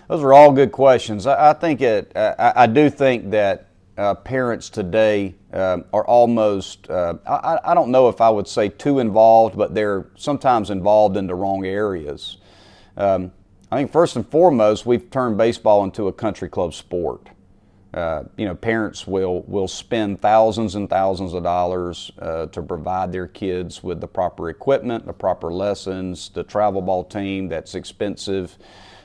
Those are all good questions. I do think that parents today are almost, I don't know if I would say too involved, but they're sometimes involved in the wrong areas. I think first and foremost, we've turned baseball into a country club sport. Parents will spend thousands and thousands of dollars to provide their kids with the proper equipment, the proper lessons, the travel ball team that's expensive.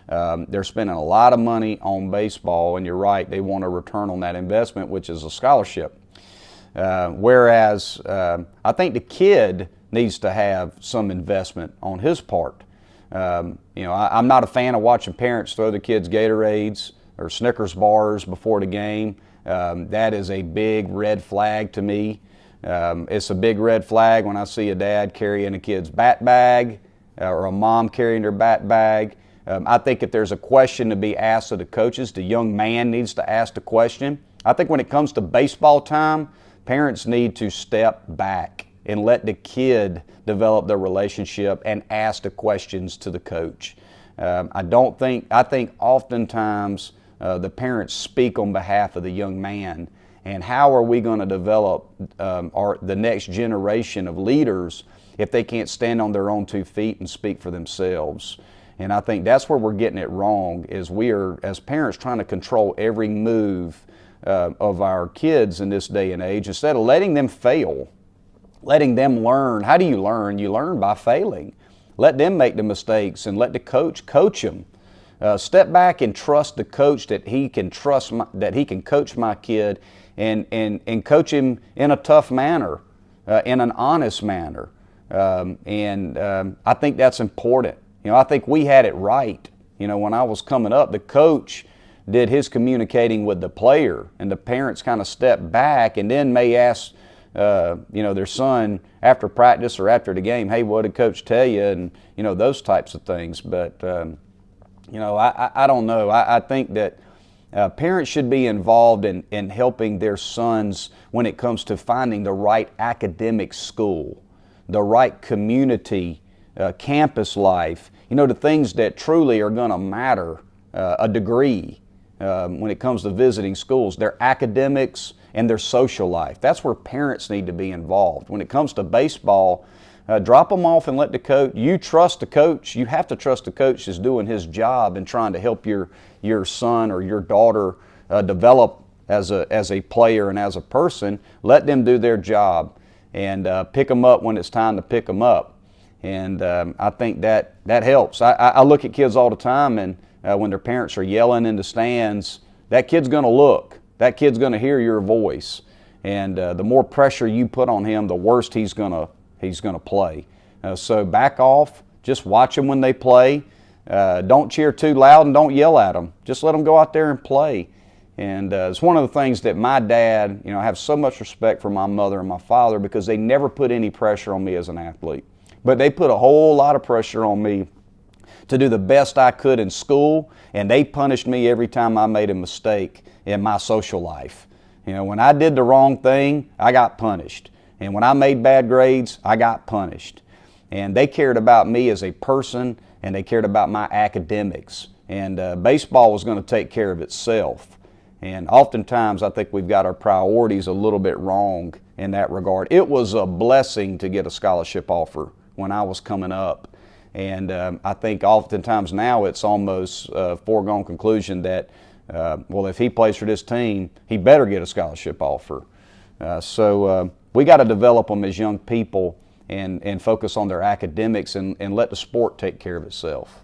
They're spending a lot of money on baseball, and you're right, they want a return on that investment, which is a scholarship. Whereas I think the kid needs to have some investment on his part. I'm not a fan of watching parents throw the kids Gatorades or Snickers bars before the game. That is a big red flag to me. It's a big red flag when I see a dad carrying a kid's bat bag or a mom carrying their bat bag. I think if there's a question to be asked of the coaches, the young man needs to ask the question. I think when it comes to baseball time, parents need to step back and let the kid develop their relationship and ask the questions to the coach. I think oftentimes the parents speak on behalf of the young man, and how are we going to develop the next generation of leaders if they can't stand on their own 2 feet and speak for themselves? And I think that's where we're getting it wrong, is we are, as parents, trying to control every move of our kids in this day and age instead of letting them fail, letting them learn. How do you learn? You learn by failing. Let them make the mistakes and let the coach them. Step back and trust the coach that he can coach my kid and coach him in a tough manner, in an honest manner. I think that's important. I think we had it right. When I was coming up, the coach did his communicating with the player, and the parents kind of stepped back and then may ask their son after practice or after the game, hey, what did coach tell you? And, those types of things. But, I don't know. I think that parents should be involved in helping their sons when it comes to finding the right academic school, the right community, campus life, the things that truly are going to matter, a degree when it comes to visiting schools, their academics and their social life. That's where parents need to be involved. When it comes to baseball, drop them off and let the coach, you trust the coach. You have to trust the coach is doing his job and trying to help your son or your daughter develop as a player and as a person. Let them do their job and pick them up when it's time to pick them up. And I think that helps. I look at kids all the time, and when their parents are yelling in the stands, that kid's going to look. That kid's going to hear your voice. And the more pressure you put on him, the worse he's going to play. So back off. Just watch them when they play. Don't cheer too loud and don't yell at them. Just let them go out there and play. And it's one of the things that my dad, I have so much respect for my mother and my father because they never put any pressure on me as an athlete. But they put a whole lot of pressure on me to do the best I could in school, and they punished me every time I made a mistake in my social life. When I did the wrong thing, I got punished. And when I made bad grades, I got punished. And they cared about me as a person, and they cared about my academics. And baseball was going to take care of itself. And oftentimes, I think we've got our priorities a little bit wrong in that regard. It was a blessing to get a scholarship offer when I was coming up. And I think oftentimes now it's almost a foregone conclusion that, if he plays for this team, he better get a scholarship offer. So we got to develop them as young people and focus on their academics and let the sport take care of itself.